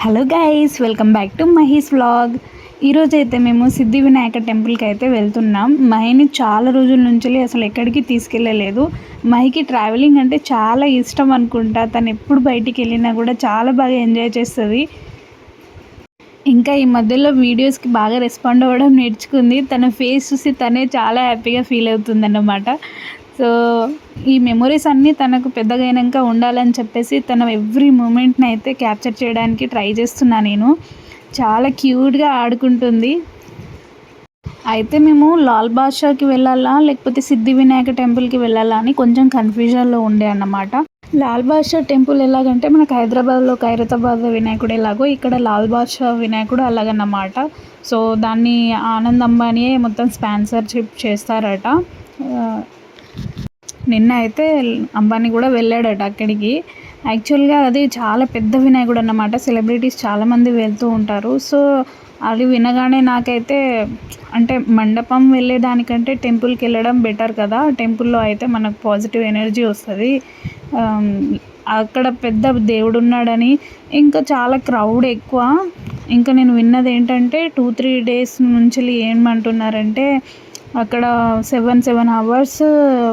Hello guys, welcome back to Mahi's vlog. ఈరోజైతే మేము సిద్ధి వినాయక టెంపుల్కి అయితే వెళ్తున్నాం. మహిని చాలా రోజుల నుంచి అసలు ఎక్కడికి తీసుకెళ్ళలేదు. మహికి ట్రావెలింగ్ అంటే చాలా ఇష్టం అనుకుంటా. తను ఎప్పుడు బయటికి వెళ్ళినా కూడా చాలా బాగా ఎంజాయ్ చేస్తుంది. ఇంకా ఈ మధ్యలో వీడియోస్కి బాగా రెస్పాండ్ అవ్వడం నేర్చుకుంది. తన ఫేస్ చూసి తనే చాలా హ్యాపీగా ఫీల్ అవుతుందన్నమాట. సో ఈ మెమొరీస్ అన్నీ తనకు పెద్దగా అయినాక ఉండాలని చెప్పేసి తన ఎవ్రీ మూమెంట్ని అయితే క్యాప్చర్ చేయడానికి ట్రై చేస్తున్నా నేను. చాలా క్యూట్గా ఆడుకుంటుంది. అయితే మేము లాల్ బాద్షాకి వెళ్ళాలా లేకపోతే సిద్ధి వినాయక టెంపుల్కి వెళ్ళాలా అని కొంచెం కన్ఫ్యూజన్లో ఉండే అన్నమాట. లాల్ బాద్షా టెంపుల్ ఎలాగంటే మనకు హైదరాబాద్లో ఖైరతాబాద్ వినాయకుడు ఎలాగో ఇక్కడ లాల్ బాద్షా వినాయకుడు అలాగన్నమాట. సో దాన్ని ఆనంద్ అంబానీయే మొత్తం స్పాన్సర్షిప్ చేస్తారట. నిన్న అయితే అంబానీ కూడా వెళ్ళాడట అక్కడికి. యాక్చువల్గా అది చాలా పెద్ద వినాయకుడు అన్నమాట. సెలబ్రిటీస్ చాలామంది వెళ్తూ ఉంటారు. సో అది వినగానే నాకైతే అంటే మండపం వెళ్ళేదానికంటే టెంపుల్కి వెళ్ళడం బెటర్ కదా. టెంపుల్లో అయితే మనకు పాజిటివ్ ఎనర్జీ వస్తుంది. అక్కడ పెద్ద దేవుడు ఉన్నాడని, ఇంకా చాలా క్రౌడ్ ఎక్కువ. ఇంకా నేను విన్నది ఏంటంటే 2-3 డేస్ నుంచి ఏమంటున్నారంటే అక్కడ 7 అవర్స్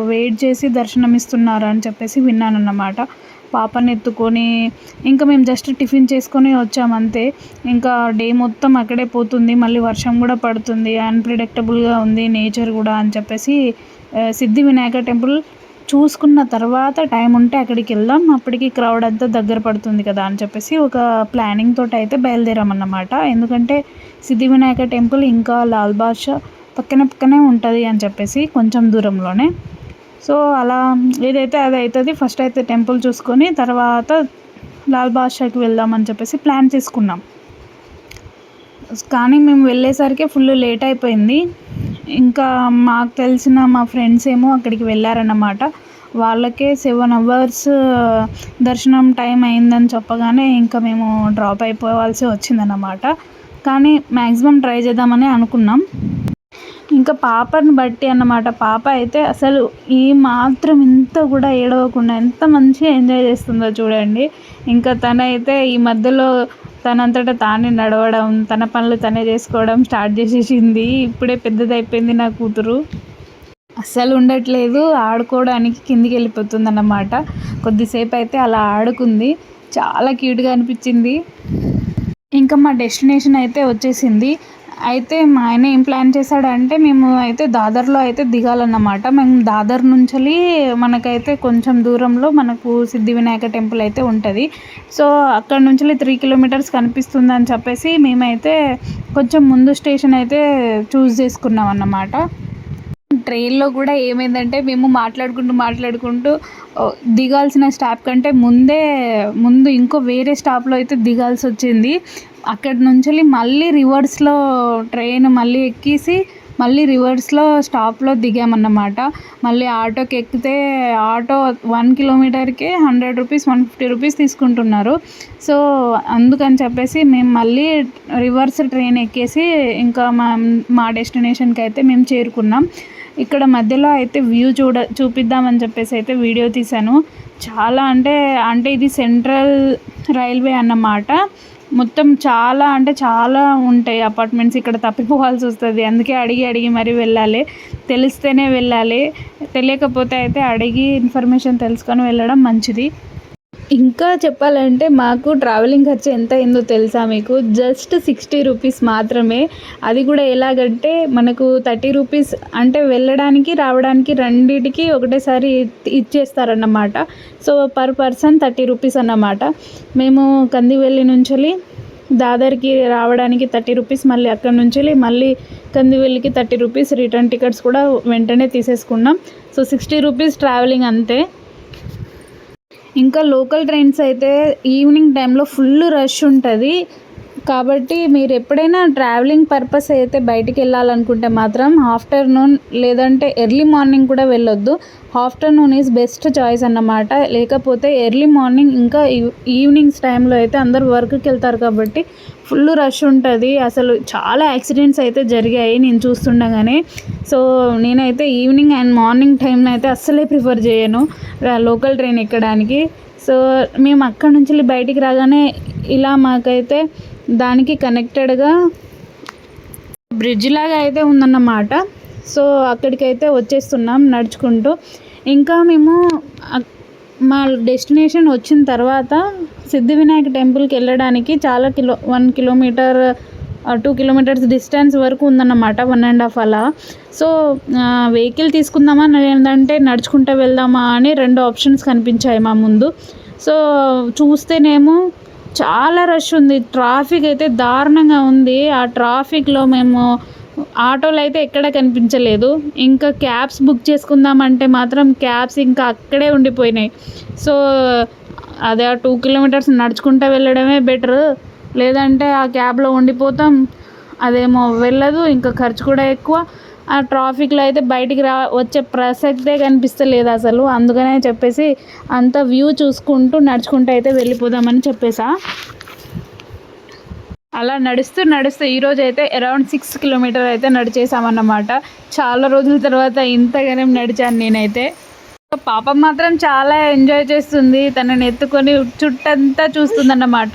వెయిట్ చేసి దర్శనం ఇస్తున్నారు అని చెప్పేసి విన్నానన్నమాట. పాపని ఎత్తుకొని ఇంకా మేము జస్ట్ టిఫిన్ చేసుకొని వచ్చామంతే. ఇంకా డే మొత్తం అక్కడే పోతుంది. మళ్ళీ వర్షం కూడా పడుతుంది, అన్ప్రిడిక్టబుల్గా ఉంది నేచర్ కూడా అని చెప్పేసి సిద్ధి వినాయక టెంపుల్ చూసుకున్న తర్వాత టైం ఉంటే అక్కడికి వెళ్దాం, అప్పటికి క్రౌడ్ అంతా దగ్గర పడుతుంది కదా అని చెప్పేసి ఒక ప్లానింగ్ తోటి అయితే బయలుదేరామన్నమాట. ఎందుకంటే సిద్ధి వినాయక టెంపుల్ ఇంకా లాల్ బాద్షా పక్కనే ఉంటుంది అని చెప్పేసి కొంచెం దూరంలోనే. సో అలా ఏదైతే అది అవుతుంది. ఫస్ట్ అయితే టెంపుల్ చూసుకొని తర్వాత లాల్ బాద్షాకి వెళ్దామని చెప్పేసి ప్లాన్ చేసుకున్నాం. కానీ మేము వెళ్ళేసరికి ఫుల్ లేట్ అయిపోయింది. ఇంకా మాకు తెలిసిన మా ఫ్రెండ్స్ ఏమో అక్కడికి వెళ్ళారన్నమాట. వాళ్ళకే 7 అవర్స్ దర్శనం టైం అయిందని చెప్పగానే ఇంకా మేము డ్రాప్ అయిపోవాల్సి వచ్చిందన్నమాట. కానీ మ్యాక్సిమం ట్రై చేద్దామని అనుకున్నాం. ఇంకా పాపని బట్టి అన్నమాట. పాప అయితే అసలు ఈ మాత్రం ఇంత కూడా ఏడవకుండా ఎంత మంచిగా ఎంజాయ్ చేస్తుందో చూడండి. ఇంకా తనైతే ఈ మధ్యలో తనంతటా తానే నడవడం, తన పనులు తనే చేసుకోవడం స్టార్ట్ చేసేసింది. ఇప్పుడే పెద్దదైపోయింది నా కూతురు. అస్సలు ఉండట్లేదు, ఆడుకోవడానికి కిందికి వెళ్ళిపోతుంది అన్నమాట. కొద్దిసేపు అయితే అలా ఆడుకుంది, చాలా క్యూట్గా అనిపించింది. ఇంకా మా డెస్టినేషన్ అయితే వచ్చేసింది. అయితే మా ఆయన ఏం ప్లాన్ చేశాడంటే మేము అయితే దాదర్లో అయితే దిగాలన్నమాట. మేము దాదర్ నుంచి మనకైతే కొంచెం దూరంలో మనకు సిద్ధి వినాయక టెంపుల్ అయితే ఉంటుంది. సో అక్కడ నుంచి 3 కిలోమీటర్స్ కనిపిస్తుందని చెప్పేసి మేమైతే కొంచెం ముందు స్టేషన్ అయితే చూస్ చేసుకున్నాం అన్నమాట. ట్రైన్లో కూడా ఏమైందంటే మేము మాట్లాడుకుంటూ దిగాల్సిన స్టాప్ కంటే ముందు ఇంకో వేరే స్టాప్లో అయితే దిగాల్సి వచ్చింది. అక్కడి నుంచి మళ్ళీ రివర్స్లో ట్రైన్ మళ్ళీ ఎక్కేసి మళ్ళీ రివర్స్లో స్టాప్లో దిగామన్నమాట. మళ్ళీ ఆటోకి ఎక్కితే ఆటో 1 కిలోమీటర్కే 100 రూపీస్ 150 రూపీస్ తీసుకుంటున్నారు. సో అందుకని చెప్పేసి మేము మళ్ళీ రివర్స్ ట్రైన్ ఎక్కేసి ఇంకా మా డెస్టినేషన్కి అయితే మేము చేరుకున్నాం. ఇక్కడ మధ్యలో అయితే వ్యూ చూపిద్దామని చెప్పేసి అయితే వీడియో తీశాను. చాలా అంటే ఇది సెంట్రల్ రైల్వే అన్నమాట. మొత్తం చాలా ఉంటాయి అపార్ట్మెంట్స్. ఇక్కడ తప్పిపోవాల్సి వస్తుంది. అందుకే అడిగి మరీ వెళ్ళాలి. తెలిస్తేనే వెళ్ళాలి, తెలియకపోతే అయితే అడిగి ఇన్ఫర్మేషన్ తెలుసుకొని వెళ్ళడం మంచిది. ఇంకా చెప్పాలంటే మాకు ట్రావెలింగ్ ఖర్చు ఎంత అయిందో తెలుసా మీకు? జస్ట్ 60 రూపీస్ మాత్రమే. అది కూడా ఎలాగంటే మనకు 30 రూపీస్ అంటే వెళ్ళడానికి రావడానికి రెండింటికి ఒకటేసారి ఇచ్చేస్తారన్నమాట. సో పర్ పర్సన్ 30 రూపీస్ అన్నమాట. మేము కందివెల్లి నుంచి దాదర్కి రావడానికి 30 రూపీస్, మళ్ళీ అక్కడ నుంచి మళ్ళీ కందివెల్లికి 30 రూపీస్. రిటర్న్ టికెట్స్ కూడా వెంటనే తీసేసుకున్నాం. సో 60 రూపీస్ ట్రావెలింగ్ అంతే. ఇంకా లోకల్ ట్రైన్స్ అయితే ఈవినింగ్ టైంలో ఫుల్ రష్ ఉంటుంది. కాబట్టి మీరు ఎప్పుడైనా ట్రావెలింగ్ పర్పస్ అయితే బయటికి వెళ్ళాలనుకుంటే మాత్రం ఆఫ్టర్నూన్ లేదంటే ఎర్లీ మార్నింగ్ కూడా వెళ్ళొద్దు. ఆఫ్టర్నూన్ ఈజ్ బెస్ట్ చాయిస్ అన్నమాట. లేకపోతే ఎర్లీ మార్నింగ్ ఇంకా ఈవినింగ్స్ టైంలో అయితే అందరూ వర్క్కి వెళ్తారు కాబట్టి ఫుల్ రష్ ఉంటుంది. అసలు చాలా యాక్సిడెంట్స్ అయితే జరిగాయి నేను చూస్తుండగానే. సో నేనైతే ఈవినింగ్ అండ్ మార్నింగ్ టైంలో అయితే అస్సలే ప్రిఫర్ చేయను లోకల్ ట్రైన్ ఎక్కడానికి. సో మేము అక్కడి నుంచి బయటికి రాగానే ఇలా మాకైతే దానికి కనెక్టెడ్గా బ్రిడ్జ్ లాగా అయితే ఉందన్నమాట. సో అక్కడికైతే వచ్చేస్తున్నాం నడుచుకుంటూ. ఇంకా మేము మా డెస్టినేషన్ వచ్చిన తర్వాత సిద్ధి వినాయక టెంపుల్కి వెళ్ళడానికి చాలా 1 కిలోమీటర్ 2 కిలోమీటర్స్ డిస్టెన్స్ వరకు ఉందన్నమాట, 1.5 అలా. సో వెహికల్ తీసుకుందామా లేదంటే నడుచుకుంటూ వెళ్దామా అని 2 ఆప్షన్స్ కనిపించాయి మా ముందు. సో చూస్తేనేమో చాలా రష్ ఉంది, ట్రాఫిక్ అయితే దారుణంగా ఉంది. ఆ ట్రాఫిక్లో మేము ఆటోలు అయితే ఎక్కడ కనిపించలేదు. ఇంకా క్యాబ్స్ బుక్ చేసుకుందామంటే మాత్రం క్యాబ్స్ ఇంకా అక్కడే ఉండిపోయినాయి. సో అదే 2 కిలోమీటర్స్ నడుచుకుంటూ వెళ్ళడమే బెటర్, లేదంటే ఆ క్యాబ్లో ఉండిపోతాం, అదేమో వెళ్ళదు, ఇంకా ఖర్చు కూడా ఎక్కువ. ఆ ట్రాఫిక్లో అయితే బయటికి వచ్చే ప్రసక్తే కనిపిస్తలేదు అసలు. అందుకనే చెప్పేసి అంత వ్యూ చూసుకుంటూ నడుచుకుంటూ అయితే వెళ్ళిపోదామని చెప్పేసా. అలా నడుస్తూ ఈరోజు అయితే అరౌండ్ 6 కిలోమీటర్ అయితే నడిచేసామన్నమాట. చాలా రోజుల తర్వాత ఇంతగానే నడిచాను నేనైతే. పాపం మాత్రం చాలా ఎంజాయ్ చేస్తుంది, తనని ఎత్తుకొని చుట్టంతా చూస్తుందన్నమాట.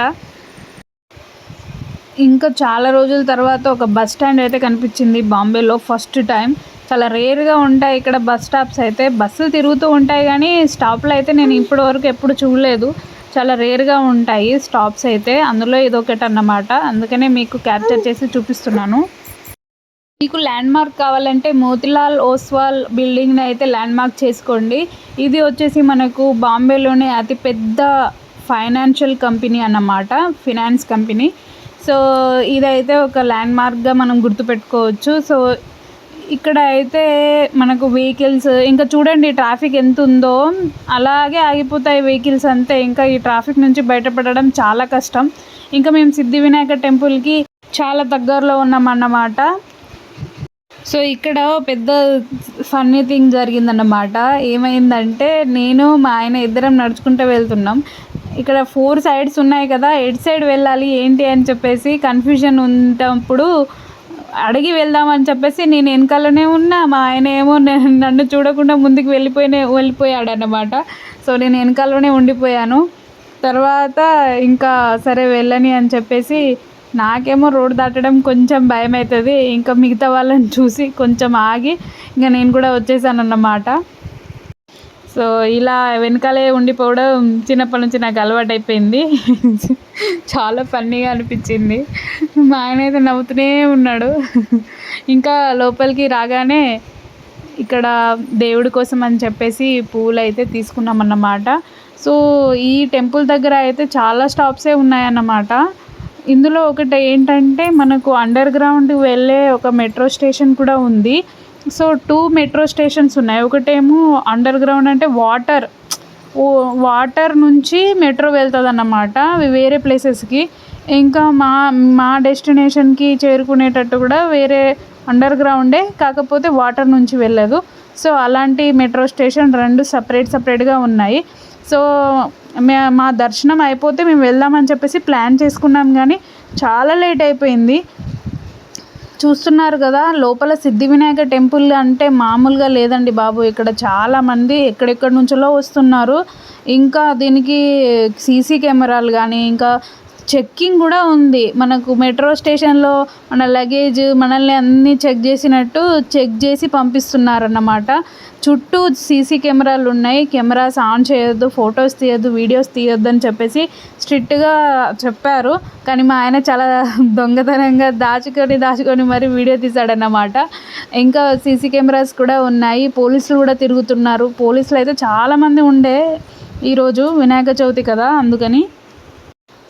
ఇంకా చాలా రోజుల తర్వాత ఒక బస్ స్టాండ్ అయితే కనిపించింది బాంబేలో ఫస్ట్ టైం. చాలా రేర్గా ఉంటాయి ఇక్కడ బస్ స్టాప్స్ అయితే, బస్సులు తిరుగుతూ ఉంటాయి కానీ స్టాప్లు అయితే నేను ఇప్పటివరకు ఎప్పుడు చూడలేదు. చాలా రేర్గా ఉంటాయి స్టాప్స్ అయితే, అందులో ఇదొకటి అన్నమాట. అందుకనే మీకు క్యాప్చర్ చేసి చూపిస్తున్నాను. మీకు ల్యాండ్ మార్క్ కావాలంటే మోతిలాల్ ఓస్వాల్ బిల్డింగ్ని అయితే ల్యాండ్ మార్క్ చేసుకోండి. ఇది వచ్చేసి మనకు బాంబేలోనే అతిపెద్ద ఫైనాన్షియల్ కంపెనీ అన్నమాట, ఫినాన్స్ కంపెనీ. సో ఇదైతే ఒక ల్యాండ్ మార్క్గా మనం గుర్తుపెట్టుకోవచ్చు. సో ఇక్కడ అయితే మనకు వెహికల్స్ ఇంకా చూడండి ట్రాఫిక్ ఎంత ఉందో, అలాగే ఆగిపోతాయి వెహికల్స్ అంతే. ఇంకా ఈ ట్రాఫిక్ నుంచి బయటపడడం చాలా కష్టం. ఇంకా మేము సిద్ధి వినాయక టెంపుల్కి చాలా దగ్గరలో ఉన్నామన్నమాట. సో ఇక్కడ పెద్ద ఫన్నీ థింగ్ జరిగిందన్నమాట. ఏమైందంటే నేను మా ఆయన ఇద్దరం నడుచుకుంటూ వెళ్తున్నాం. ఇక్కడ 4 సైడ్స్ ఉన్నాయి కదా, ఎటు సైడ్ వెళ్ళాలి ఏంటి అని చెప్పేసి కన్ఫ్యూజన్ ఉన్నప్పుడు అడిగి వెళ్దామని చెప్పేసి నేను వెనకాలనే ఉన్నా, మా ఆయన ఏమో నన్ను చూడకుండా ముందుకు వెళ్ళిపోయాడు అన్నమాట. సో నేను వెనకాలనే ఉండిపోయాను. తర్వాత ఇంకా సరే వెళ్ళని అని చెప్పేసి, నాకేమో రోడ్ దాటడం కొంచెం భయం అవుతుంది. ఇంకా మిగతా వాళ్ళని చూసి కొంచెం ఆగి ఇంకా నేను కూడా వచ్చేసాను అన్నమాట. సో ఇలా వెనకాలే ఉండిపోవడం చిన్నప్పటి నుంచి నాకు అలవాటు అయిపోయింది. చాలా ఫన్నీగా అనిపించింది. మా ఆయన అయితే నవ్వుతూనే ఉన్నాడు. ఇంకా లోపలికి రాగానే ఇక్కడ దేవుడి కోసం అని చెప్పేసి పూలు అయితే తీసుకున్నామన్నమాట. సో ఈ టెంపుల్ దగ్గర అయితే చాలా స్టాప్సే ఉన్నాయన్నమాట. ఇందులో ఒకటి ఏంటంటే మనకు అండర్ గ్రౌండ్ వెళ్ళే ఒక మెట్రో స్టేషన్ కూడా ఉంది. సో 2 మెట్రో స్టేషన్స్ ఉన్నాయి. ఒకటేమో అండర్ గ్రౌండ్ అంటే వాటర్ నుంచి మెట్రో వెళ్తుంది అన్నమాట, అవి వేరే ప్లేసెస్కి. ఇంకా మా డెస్టినేషన్కి చేరుకునేటట్టు కూడా వేరే అండర్ గ్రౌండే, కాకపోతే వాటర్ నుంచి వెళ్ళదు. సో అలాంటి మెట్రో స్టేషన్ 2 సపరేట్గా ఉన్నాయి. సో మా దర్శనం అయిపోతే మేము వెళ్దామని చెప్పేసి ప్లాన్ చేసుకున్నాం, కానీ చాలా లేట్ అయిపోయింది. చూస్తున్నారు కదా లోపల సిద్ధి వినాయక టెంపుల్ అంటే మామూలుగా లేదండి బాబు. ఇక్కడ చాలామంది ఎక్కడెక్కడి నుంచో వస్తున్నారు. ఇంకా దీనికి సీసీ కెమెరాలు కానీ ఇంకా చెక్కింగ్ కూడా ఉంది. మనకు మెట్రో స్టేషన్లో మన లగేజ్ మనల్ని అన్నీ చెక్ చేసి పంపిస్తున్నారన్నమాట. చుట్టూ సీసీ కెమెరాలు ఉన్నాయి. కెమెరాస్ ఆన్ చేయొద్దు, ఫొటోస్ తీయొద్దు, వీడియోస్ తీయొద్దు అని చెప్పేసి స్ట్రిక్ట్గా చెప్పారు. కానీ మా ఆయన చాలా దొంగతనంగా దాచుకొని మరి వీడియో తీశాడన్నమాట. ఇంకా సీసీ కెమెరాస్ కూడా ఉన్నాయి. పోలీసులు కూడా తిరుగుతున్నారు. పోలీసులు అయితే చాలామంది ఉండే ఈరోజు వినాయక చవితి కదా అందుకని.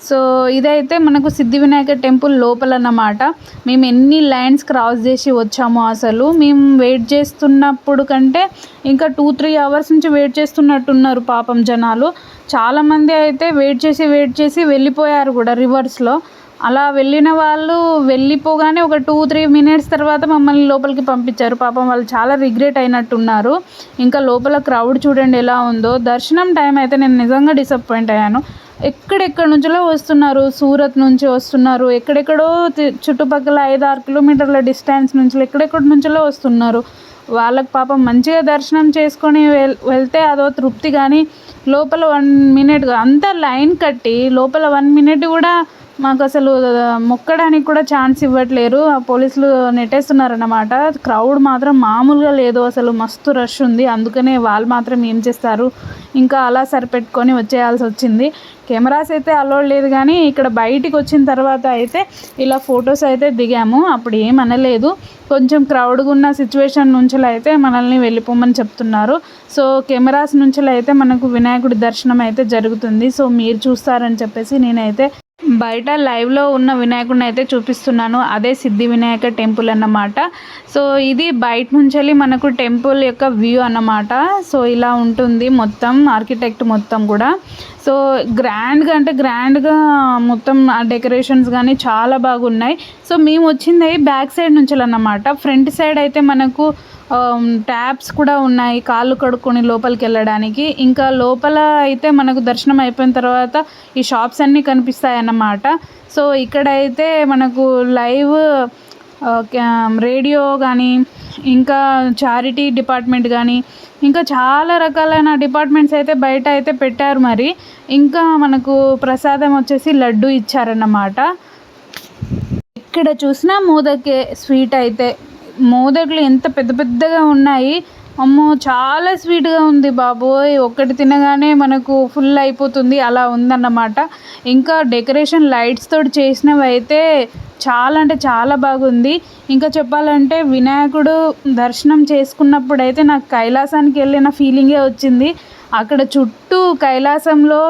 సో ఇదైతే మనకు సిద్ధి వినాయక టెంపుల్ లోపల అన్నమాట. మేము ఎన్ని లైన్స్ క్రాస్ చేసి వచ్చామో అసలు. మేము వెయిట్ చేస్తున్నప్పుడు కంటే ఇంకా 2-3 అవర్స్ నుంచి వెయిట్ చేస్తున్నట్టున్నారు పాపం జనాలు. చాలామంది అయితే వెయిట్ చేసి వెళ్ళిపోయారు కూడా రివర్స్లో. అలా వెళ్ళిన వాళ్ళు వెళ్ళిపోగానే ఒక 2-3 మినిట్స్ తర్వాత మమ్మల్ని లోపలికి పంపించారు. పాపం వాళ్ళు చాలా రిగ్రెట్ అయినట్టున్నారు. ఇంకా లోపల క్రౌడ్ చూడండి ఎలా ఉందో. దర్శనం టైం అయితే నేను నిజంగా డిసప్పాయింట్ అయ్యాను. ఎక్కడెక్కడి నుంచో వస్తున్నారు, సూరత్ నుంచి వస్తున్నారు, ఎక్కడెక్కడో చుట్టుపక్కల 5-6 కిలోమీటర్ల డిస్టెన్స్ నుంచి ఎక్కడెక్కడి నుంచో వస్తున్నారు. వాళ్ళకి పాపం మంచిగా దర్శనం చేసుకొని వెళ్తే అదో తృప్తి, కానీ లోపల 1 మినిట్ అంతా లైన్ కట్టి లోపల 1 మినిట్ కూడా మాకు అసలు మొక్కడానికి కూడా ఛాన్స్ ఇవ్వట్లేరు. ఆ పోలీసులు నెట్టేస్తున్నారన్నమాట. క్రౌడ్ మాత్రం మామూలుగా లేదు, అసలు మస్తు రష్ ఉంది. అందుకనే వాళ్ళు మాత్రం ఏం చేస్తారు, ఇంకా అలా సరిపెట్టుకొని వచ్చేయాల్సి వచ్చింది. కెమెరాస్ అయితే అలౌడ్ లేదు, కానీ ఇక్కడ బయటికి వచ్చిన తర్వాత అయితే ఇలా ఫొటోస్ అయితే దిగాము. అప్పుడు ఏమనలేదు. కొంచెం క్రౌడ్గా ఉన్న సిచ్యువేషన్ నుంచి అయితే మనల్ని వెళ్ళిపోమని చెప్తున్నారు. సో కెమెరాస్ నుంచి అయితే మనకు వినాయకుడి దర్శనం అయితే జరుగుతుంది. సో మీరు చూస్తారని చెప్పేసి నేనైతే బయట లైవ్లో ఉన్న వినాయకుడిని అయితే చూపిస్తున్నాను. అదే సిద్ధి వినాయక టెంపుల్ అన్నమాట. సో ఇది బయట నుంచి మనకు టెంపుల్ యొక్క వ్యూ అన్నమాట. సో ఇలా ఉంటుంది మొత్తం ఆర్కిటెక్ట్ మొత్తం కూడా. సో గ్రాండ్గా మొత్తం డెకరేషన్స్ కానీ చాలా బాగున్నాయి. సో మేము వచ్చింది బ్యాక్ సైడ్ నుంచి అన్నమాట. ఫ్రంట్ సైడ్ అయితే మనకు ట్యాప్స్ కూడా ఉన్నాయి కాళ్ళు కడుక్కొని లోపలికి వెళ్ళడానికి. ఇంకా లోపల అయితే మనకు దర్శనం అయిపోయిన తర్వాత ఈ షాప్స్ అన్నీ కనిపిస్తాయి అన్నమాట. సో ఇక్కడైతే మనకు లైవ్ రేడియో కానీ, ఇంకా చారిటీ డిపార్ట్మెంట్ కానీ, ఇంకా చాలా రకాలైన డిపార్ట్మెంట్స్ అయితే బయట అయితే పెట్టారు. మరి ఇంకా మనకు ప్రసాదం వచ్చేసి లడ్డు ఇచ్చారన్నమాట. ఇక్కడ చూసినా మోదకే స్వీట్ అయితే మోదకులు ఎంత పెద్ద పెద్దగా ఉన్నాయి. అమ్మో చాలా స్వీట్గా ఉంది బాబోయ్, ఒక్కటి తినగానే మనకు ఫుల్ అయిపోతుంది అలా ఉందన్నమాట. ఇంకా డెకరేషన్ లైట్స్ తోటి చేసినవి అయితే చాలా అంటే చాలా బాగుంది. ఇంకా చెప్పాలంటే వినాయకుడు దర్శనం చేసుకున్నప్పుడు అయితే నాకు కైలాసానికి వెళ్ళిన ఫీలింగే వచ్చింది. అక్కడ చుట్టూ కైలాసంలో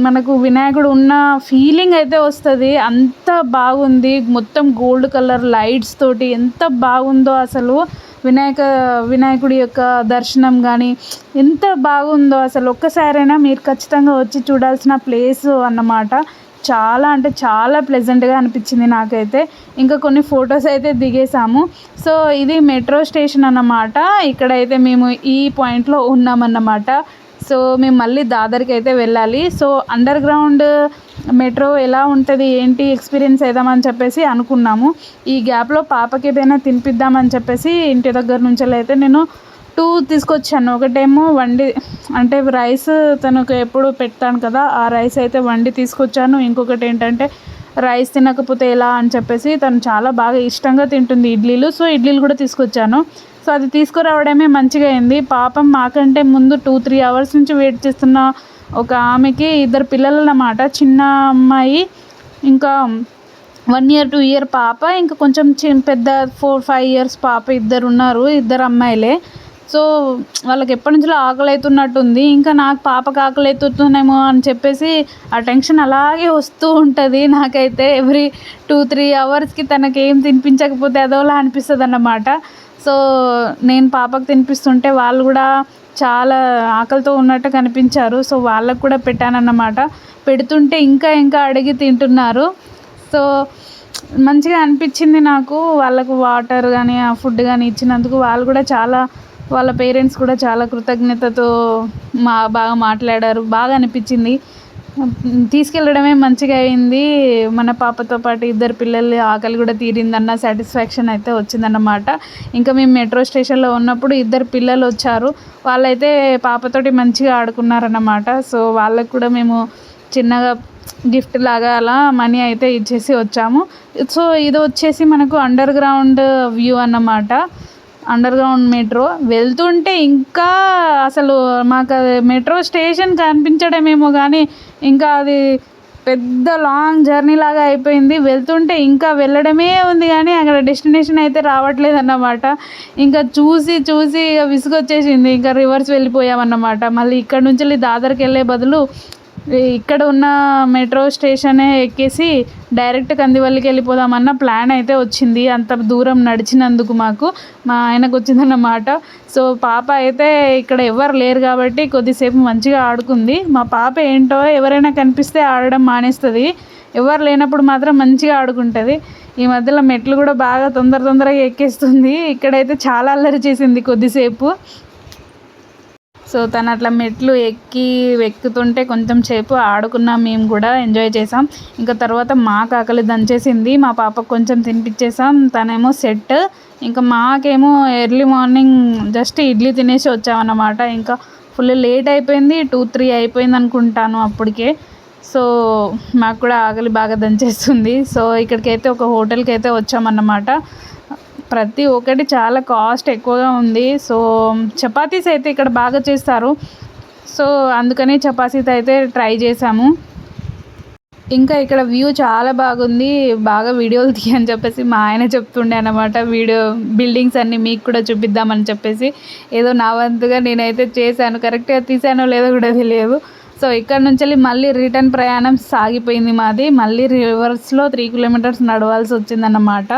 మనకు వినాయకుడు ఉన్న ఫీలింగ్ అయితే వస్తుంది. అంత బాగుంది, మొత్తం గోల్డ్ కలర్ లైట్స్ తోటి ఎంత బాగుందో అసలు. వినాయకుడి యొక్క దర్శనం కానీ ఎంత బాగుందో అసలు. ఒక్కసారైనా మీరు ఖచ్చితంగా వచ్చి చూడాల్సిన ప్లేస్ అన్నమాట. చాలా అంటే చాలా ప్లెజెంట్గా అనిపించింది నాకైతే. ఇంకా కొన్ని ఫొటోస్ అయితే దిగేసాము. సో ఇది మెట్రో స్టేషన్ అన్నమాట. ఇక్కడైతే మేము ఈ పాయింట్లో ఉన్నామన్నమాట. సో మేము మళ్ళీ దాదర్కి అయితే వెళ్ళాలి. సో అండర్ గ్రౌండ్ మెట్రో ఎలా ఉంటుంది ఏంటి ఎక్స్పీరియన్స్ అవుదామని చెప్పేసి అనుకున్నాము. ఈ గ్యాప్లో పాపకి ఏదైనా తినిపిద్దామని చెప్పేసి ఇంటి దగ్గర నుంచి అయితే నేను 2 తీసుకొచ్చాను. ఒకటేమో వండి అంటే రైస్ తనకు ఎప్పుడు పెడతాను కదా, ఆ రైస్ అయితే వండి తీసుకొచ్చాను. ఇంకొకటి ఏంటంటే రైస్ తినకపోతే ఎలా అని చెప్పేసి తను చాలా బాగా ఇష్టంగా తింటుంది ఇడ్లీలు. సో ఇడ్లీలు కూడా తీసుకొచ్చాను. సో అది తీసుకురావడమే మంచిగా అయింది. పాపం మాకంటే ముందు 2-3 అవర్స్ నుంచి వెయిట్ చేస్తున్న ఒక ఆమెకి 2 పిల్లలు అన్నమాట. చిన్న అమ్మాయి, ఇంకా 1 year 2 year పాప, ఇంకా కొంచెం పెద్ద 4-5 years పాప, 2 ఉన్నారు. 2 అమ్మాయిలే. సో వాళ్ళకి ఎప్పటి నుంచో ఆకలి అవుతున్నట్టుంది. ఇంకా నాకు పాపకు ఆకలి అవుతుందేమో అని చెప్పేసి ఆ టెన్షన్ అలాగే వస్తూ ఉంటుంది నాకైతే. ఎవ్రీ 2-3 అవర్స్కి తనకేం తినిపించకపోతే అదోలా అనిపిస్తుంది అన్నమాట. సో నేను పాపకు తినిపిస్తుంటే వాళ్ళు కూడా చాలా ఆకలితో ఉన్నట్టు కనిపించారు. సో వాళ్ళకు కూడా పెట్టానన్నమాట. పెడుతుంటే ఇంకా అడిగి తింటున్నారు. సో మంచిగా అనిపించింది నాకు. వాళ్ళకు వాటర్ కానీ ఆ ఫుడ్ కానీ ఇచ్చినందుకు వాళ్ళు కూడా చాలా, వాళ్ళ పేరెంట్స్ కూడా చాలా కృతజ్ఞతతో బాగా మాట్లాడారు. బాగా అనిపించింది. తీసుకెళ్ళడమే మంచిగా అయింది. మన పాపతో పాటు 2 పిల్లలు ఆకలి కూడా తీరిందన్న సాటిస్ఫాక్షన్ అయితే వచ్చిందన్నమాట. ఇంకా మేము మెట్రో స్టేషన్లో ఉన్నప్పుడు 2 పిల్లలు వచ్చారు. వాళ్ళైతే పాపతోటి మంచిగా ఆడుకున్నారన్నమాట. సో వాళ్ళకు కూడా మేము చిన్నగా గిఫ్ట్ లాగా అలా మనీ అయితే ఇచ్చేసి వచ్చాము. సో ఇది వచ్చేసి మనకు అండర్ గ్రౌండ్ వ్యూ అన్నమాట. అండర్ గ్రౌండ్ మెట్రో వెళ్తుంటే ఇంకా అసలు మాకు అది మెట్రో స్టేషన్ కనిపించడమేమో కానీ ఇంకా అది పెద్ద లాంగ్ జర్నీ లాగా అయిపోయింది. వెళ్తుంటే ఇంకా వెళ్ళడమే ఉంది కానీ అక్కడ డెస్టినేషన్ అయితే రావట్లేదు అన్నమాట. ఇంకా చూసి ఇక విసుగొచ్చేసింది. ఇంకా రివర్స్ వెళ్ళిపోయామన్నమాట. మళ్ళీ ఇక్కడ నుంచి దాదర్కి వెళ్ళే బదులు ఇక్కడ ఉన్న మెట్రో స్టేషనే ఎక్కేసి డైరెక్ట్ కందివల్లికి వెళ్ళిపోదామన్న ప్లాన్ అయితే వచ్చింది. అంత దూరం నడిచినందుకు మాకు, మా ఆయనకు వచ్చిందన్నమాట. సో పాప అయితే ఇక్కడ ఎవరు లేరు కాబట్టి కొద్దిసేపు మంచిగా ఆడుకుంది. మా పాప ఏంటో ఎవరైనా కనిపిస్తే ఆడడం మానేస్తుంది, ఎవరు లేనప్పుడు మాత్రం మంచిగా ఆడుకుంటుంది. ఈ మధ్యలో మెట్లు కూడా బాగా తొందరగా ఎక్కేస్తుంది. ఇక్కడైతే చాలా అల్లరి చేసింది కొద్దిసేపు. సో తను అట్లా మెట్లు ఎక్కుతుంటే కొంచెం సేపు ఆడుకున్నాం, మేము కూడా ఎంజాయ్ చేసాం. ఇంకా తర్వాత మాకు ఆకలి దంచేసింది. మా పాపకు కొంచెం తినిపించేసాం, తనేమో సెట్. ఇంకా మాకేమో ఎర్లీ మార్నింగ్ జస్ట్ ఇడ్లీ తినేసి వచ్చామన్నమాట. ఇంకా ఫుల్ లేట్ అయిపోయింది, 2-3 అయిపోయింది అనుకుంటాను అప్పటికే. సో మాకు కూడా ఆకలి బాగా దంచేస్తుంది. సో ఇక్కడికైతే ఒక హోటల్కి అయితే వచ్చామన్నమాట. ప్రతి ఒక్కటి చాలా కాస్ట్ ఎక్కువగా ఉంది. సో చపాతీస్ అయితే ఇక్కడ బాగా చేస్తారు. సో అందుకని చపాతీస్ అయితే ట్రై చేసాము. ఇంకా ఇక్కడ వ్యూ చాలా బాగుంది, బాగా వీడియోలు తీయని చెప్పేసి మా ఆయన చెప్తుండే అన్నమాట. బిల్డింగ్స్ అన్నీ మీకు కూడా చూపిద్దామని చెప్పేసి ఏదో నా వంతుగా నేనైతే చేశాను. కరెక్ట్గా తీసానో లేదో కూడా తెలియదు. సో ఇక్కడ నుంచి మళ్ళీ రిటర్న్ ప్రయాణం సాగిపోయింది మాది. మళ్ళీ రివర్స్లో 3 కిలోమీటర్స్ నడవాల్సి వచ్చిందన్నమాట.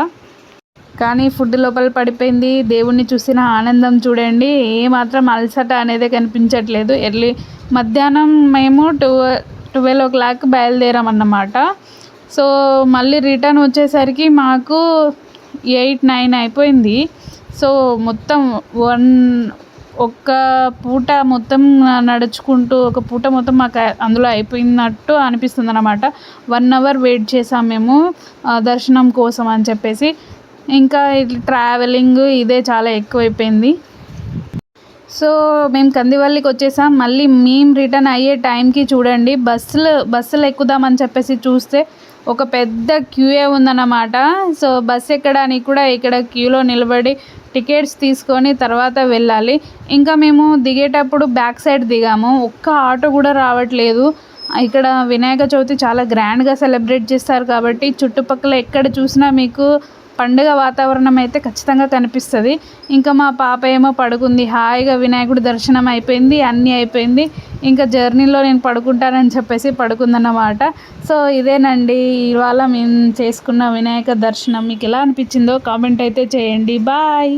కానీ ఫుడ్ లోపల పడిపోయింది. దేవుణ్ణి చూసిన ఆనందం చూడండి, ఏమాత్రం అలసట అనేది కనిపించట్లేదు. మధ్యాహ్నం మేము 12 బయలుదేరామన్నమాట. సో మళ్ళీ రిటర్న్ వచ్చేసరికి మాకు 8-9 అయిపోయింది. సో మొత్తం ఒక్క పూట మొత్తం నడుచుకుంటూ ఒక పూట మొత్తం మాకు అందులో అయిపోయినట్టు అనిపిస్తుంది అన్నమాట. 1 అవర్ వెయిట్ చేసాం మేము దర్శనం కోసం అని చెప్పేసి. ఇంకా ఇట్లా ట్రావెలింగ్ ఇదే చాలా ఎక్కువైపోయింది. సో మేము కందివల్లికి వచ్చేసాం. మళ్ళీ మేము రిటర్న్ అయ్యే టైంకి చూడండి, బస్సులు ఎక్కుదామని చెప్పేసి చూస్తే ఒక పెద్ద క్యూఏ ఉందన్నమాట. సో బస్సు ఎక్కడానికి కూడా ఇక్కడ క్యూలో నిలబడి టికెట్స్ తీసుకొని తర్వాత వెళ్ళాలి. ఇంకా మేము దిగేటప్పుడు బ్యాక్ సైడ్ దిగాము, ఒక్క ఆటో కూడా రావట్లేదు. ఇక్కడ వినాయక చవితి చాలా గ్రాండ్గా సెలబ్రేట్ చేస్తారు కాబట్టి చుట్టుపక్కల ఎక్కడ చూసినా మీకు పండుగ వాతావరణం అయితే ఖచ్చితంగా కనిపిస్తుంది. ఇంకా మా పాప ఏమో పడుకుంది హాయిగా. వినాయకుడి దర్శనం అయిపోయింది, అన్నీ అయిపోయింది. ఇంకా జర్నీలో నేను పడుకుంటానని చెప్పేసి పడుకుందన్నమాట. సో ఇదేనండి ఇవాళ మేము చేసుకున్న వినాయక దర్శనం. మీకు ఎలా అనిపించిందో కామెంట్ అయితే చేయండి. బాయ్.